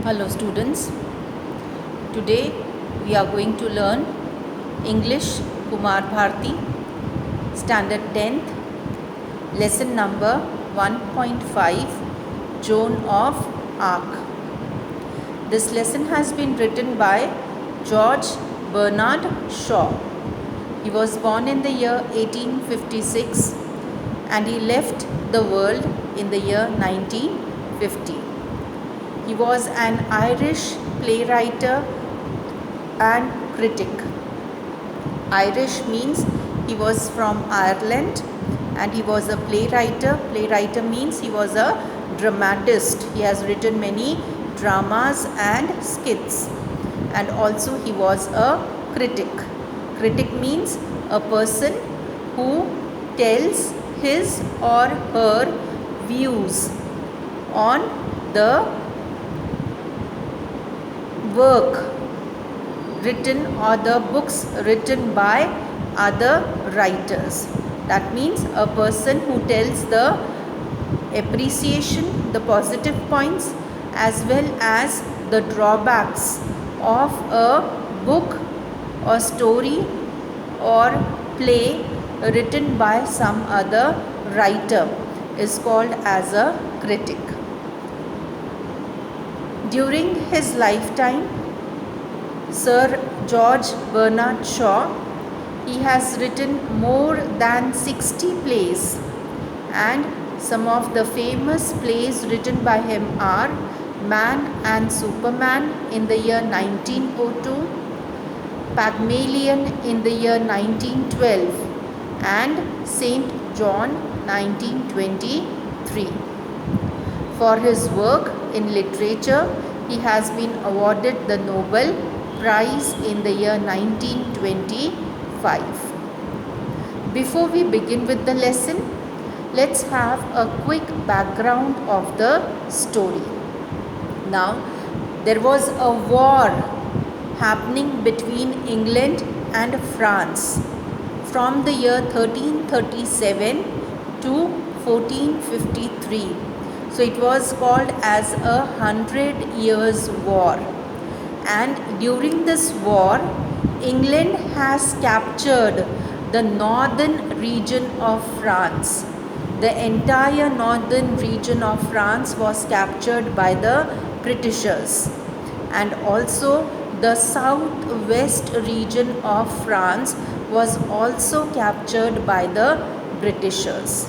Hello students, today we are going to learn English Kumar Bharti Standard 10th Lesson number 1.5 Joan of Arc. This lesson has been written by George Bernard Shaw. He was born in the year 1856 and he left the world in the year 1950. He was an Irish playwright and critic. Irish means he was from Ireland and he was a playwright. Playwright means he was a dramatist. He has written many dramas and skits. And also he was a critic. Critic means a person who tells his or her views on the work written or the books written by other writers. That means a person who tells the appreciation, the positive points as well as the drawbacks of a book or story or play written by some other writer is called as a critic. During his lifetime, Sir George Bernard Shaw, he has written more than 60 plays, and some of the famous plays written by him are Man and Superman in the year 1902, Pygmalion in the year 1912 and Saint John 1923. For his work in literature, he has been awarded the Nobel Prize in the year 1925. Before we begin with the lesson, let's have a quick background of the story. Now, there was a war happening between England and France from the year 1337 to 1453. So it was called as 100 Years' War. And during this war, England has captured the northern region of France. The entire northern region of France was captured by the Britishers. And also the southwest region of France was also captured by the Britishers.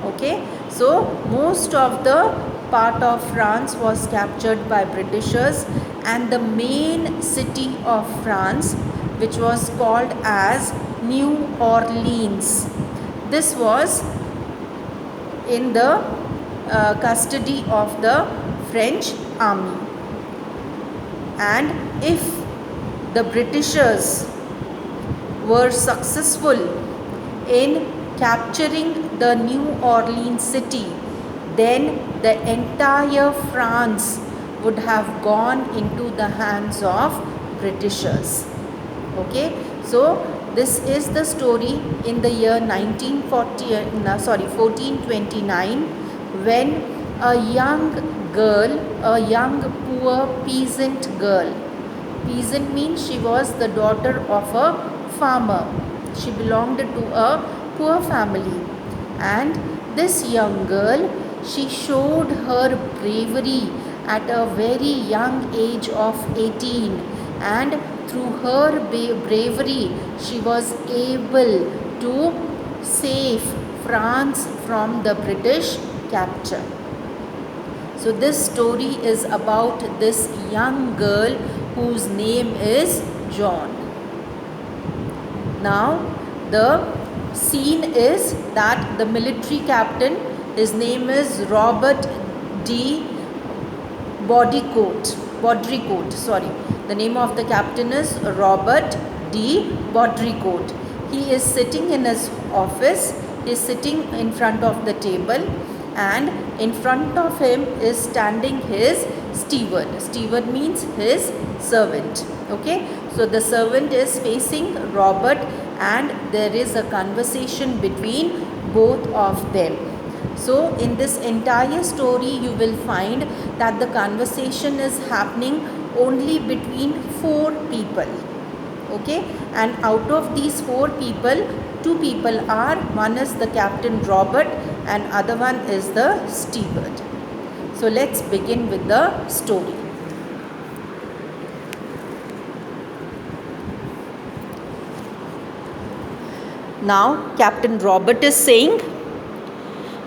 Okay. So most of the part of France was captured by Britishers, and the main city of France, which was called as New Orleans, this was in the custody of the French army. And if the Britishers were successful in capturing the New Orleans city, then the entire France would have gone into the hands of Britishers. Okay, so this is the story in the year 1429, when a young girl, a young poor peasant girl. Peasant means she was the daughter of a farmer. She belonged to a poor family, and this young girl, she showed her bravery at a very young age of 18, and through her bravery she was able to save France from the British capture. So this story is about this young girl whose name is Joan. Now the scene is that the military captain, his name is Robert D. Baudricourt. The name of the captain is Robert D. Baudricourt. He is sitting in his office. He is sitting in front of the table, and in front of him is standing his steward. Steward means his servant. Okay, so the servant is facing Robert, and there is a conversation between both of them. So in this entire story you will find that the conversation is happening only between 4 people. Okay, and out of these 4 people, 2 people are, one is the Captain Robert and other one is the steward. So let's begin with the story. Now Captain Robert is saying,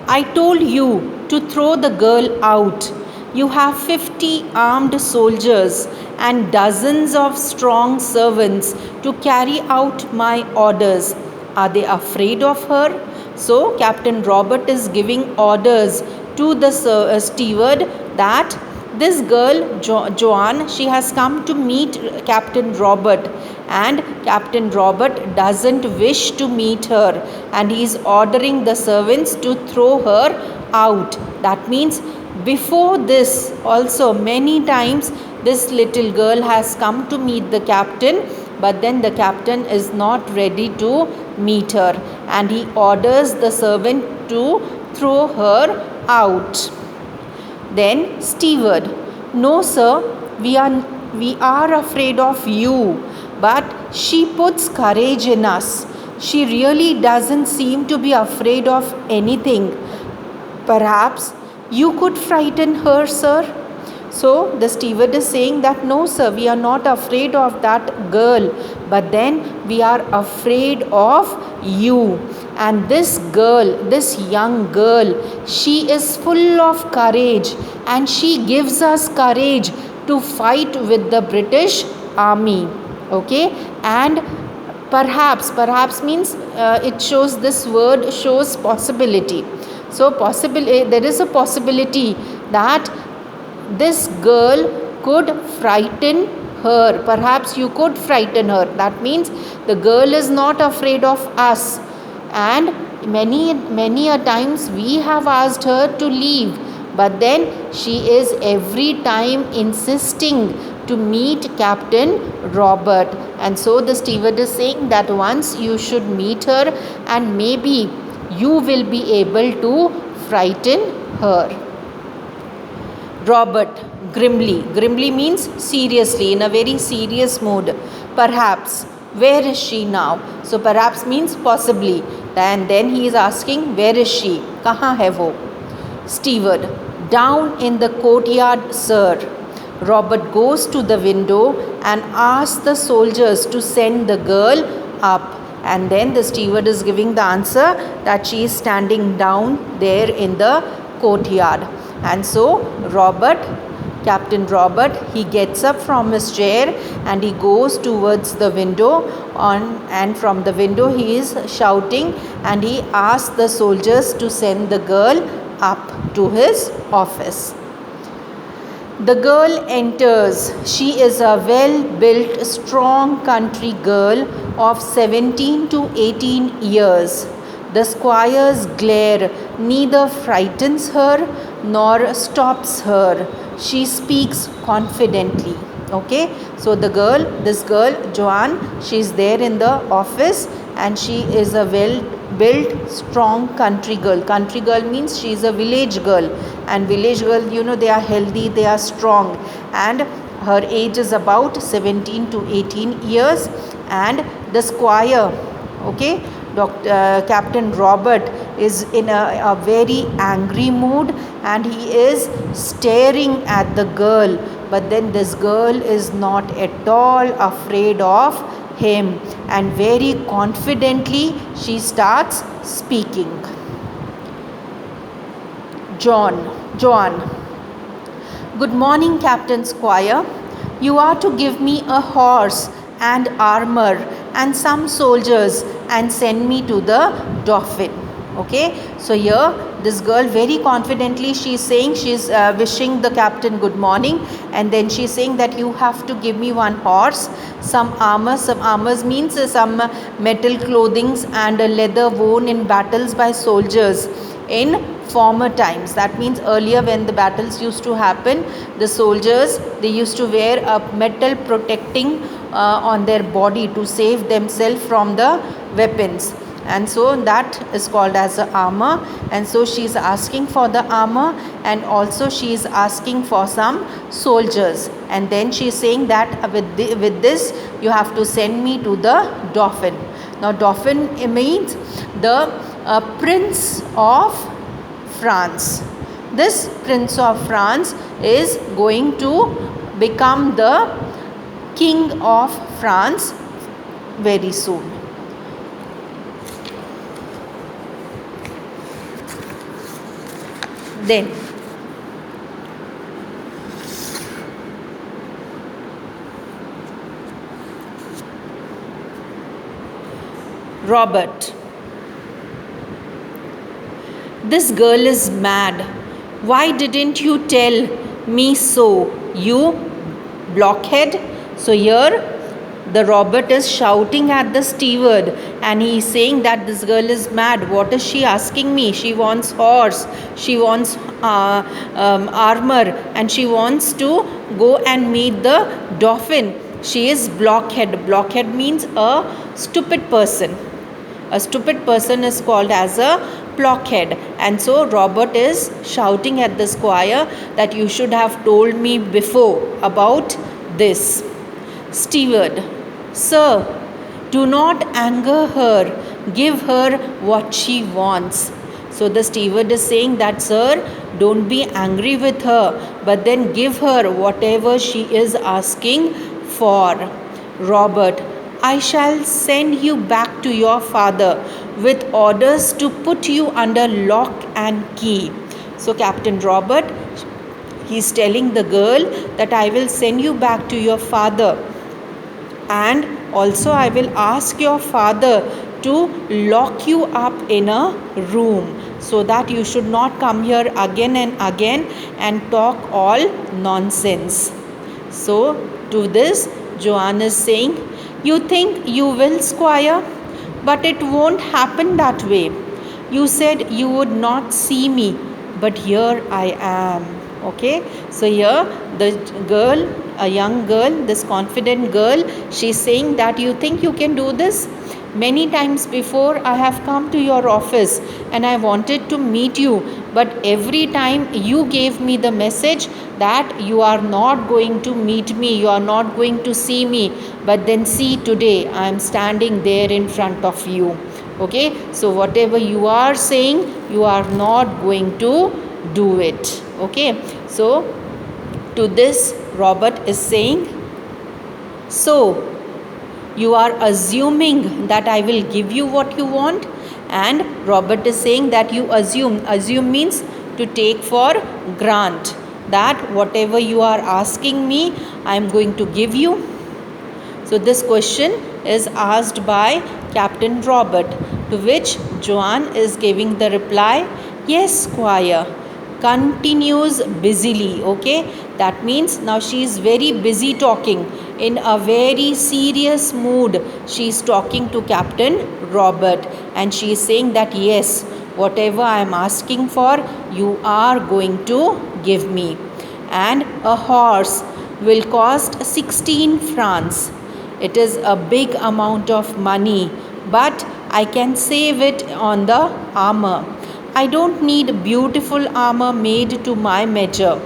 I told you to throw the girl out. You have 50 armed soldiers and dozens of strong servants to carry out my orders. Are they afraid of her? So Captain Robert is giving orders to the steward that this girl Joan, she has come to meet Captain Robert, and Captain Robert doesn't wish to meet her, and he is ordering the servants to throw her out. That means before this also many times this little girl has come to meet the captain, but then the captain is not ready to meet her, and he orders the servant to throw her out. Then steward, no sir, we are afraid of you, but she puts courage in us. She really doesn't seem to be afraid of anything. Perhaps you could frighten her, sir. So the steward is saying that no sir, we are not afraid of that girl, but then we are afraid of you. And this girl, this young girl, she is full of courage, and she gives us courage to fight with the British army. Okay, and perhaps means it shows, this word shows possibility. So there is a possibility that this girl could frighten her. Perhaps you could frighten her. That means the girl is not afraid of us, and many a times we have asked her to leave, but then she is every time insisting to meet Captain Robert. And so the steward is saying that once you should meet her, and maybe you will be able to frighten her. Robert grimly means seriously, in a very serious mood. Perhaps, where is she now? So perhaps means possibly, and then he is asking, where is she? Kahan hai wo? Steward, down in the courtyard, sir. Robert goes to the window and asks the soldiers to send the girl up. And then the steward is giving the answer that she is standing down there in the courtyard. And so Captain Robert, he gets up from his chair and he goes towards the window, and from the window he is shouting, and he asks the soldiers to send the girl up to his office. The girl enters. She is a well-built, strong country girl of 17 to 18 years. The squire's glare neither frightens her nor stops her. She speaks confidently. Okay, so this girl, Joan, she is there in the office, and she is a well-built, strong country girl. Country girl means she is a village girl, and village girl, they are healthy, they are strong, and her age is about 17 to 18 years. And the squire, okay, Captain Robert, is in a very angry mood, and he is staring at the girl, but then this girl is not at all afraid of him, and very confidently she starts speaking. Joan, good morning, Captain Squire. You are to give me a horse and armor and some soldiers and send me to the Dauphin. Okay, so here this girl very confidently, she is saying, she is wishing the captain good morning, and then she is saying that you have to give me one horse, some armors means some metal clothings and a leather worn in battles by soldiers in former times. That means earlier, when the battles used to happen, the soldiers, they used to wear a metal protecting on their body to save themselves from the weapons. and so that is called as a armor. And so she is asking for the armor, and also she is asking for some soldiers, and then she is saying that with this you have to send me to the Dauphin. Now Dauphin means the Prince of France. This Prince of France is going to become the King of France very soon. Then Robert. This girl is mad. Why didn't you tell me so, you blockhead? So here the Robert is shouting at the steward, and he is saying that this girl is mad. What is she asking me? She wants horse, she wants armor, and she wants to go and meet the Dauphin. She is blockhead. Blockhead means a stupid person. A stupid person is called as a blockhead. And so Robert is shouting at the squire that you should have told me before about this. Steward. Sir, do not anger her. Give her what she wants. So the steward is saying that, sir, don't be angry with her, but then give her whatever she is asking for. Robert. I shall send you back to your father with orders to put you under lock and key. So Captain Robert, he is telling the girl that I will send you back to your father, and also I will ask your father to lock you up in a room so that you should not come here again and again and talk all nonsense. So to this, Joan is saying, you think you will, squire, but it won't happen that way. You said you would not see me, but here I am. Okay, so here the girl, a young girl, this confident girl, she is saying that you think you can do this? Many times before I have come to your office and I wanted to meet you, but every time you gave me the message that you are not going to meet me, you are not going to see me. But then see, today I am standing there in front of you. Okay, so whatever you are saying, you are not going to do it. Okay, so to this Robert is saying, so you are assuming that I will give you what you want? And Robert is saying that you assume. Assume means to take for grant, that whatever you are asking me, I am going to give you. So this question is asked by Captain Robert, to which Joan is giving the reply, yes, squire. Continues busily. Okay, that means now she is very busy talking, in a very serious mood. She is talking to Captain Robert, and she is saying that yes, whatever I am asking for, you are going to give me. And a horse will cost 16 francs. It is a big amount of money, but I can save it on the armor. I don't need beautiful armor made to my measure.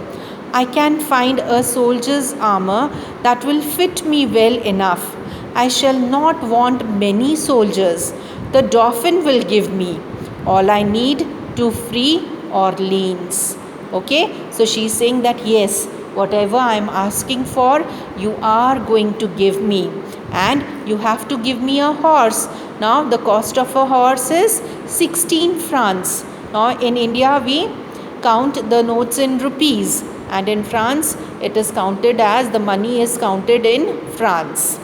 I can find a soldier's armor that will fit me well enough. I shall not want many soldiers. The Dauphin will give me all I need to free Orleans. Okay, so she is saying that yes, whatever I am asking for, you are going to give me, and you have to give me a horse. Now the cost of a horse is 16 francs. Now in India we count the notes in rupees, and in France it is counted as, the money is counted in francs.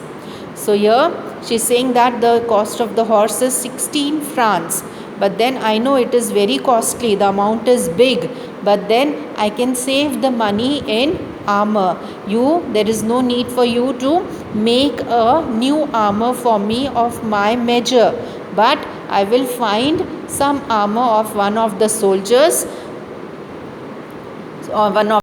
So here she is saying that the cost of the horse is 16 francs. But then I know it is very costly, the amount is big, but then I can save the money in armor. There is no need for you to make a new armor for me of my measure, but I will find some armor of one of the soldiers, or one of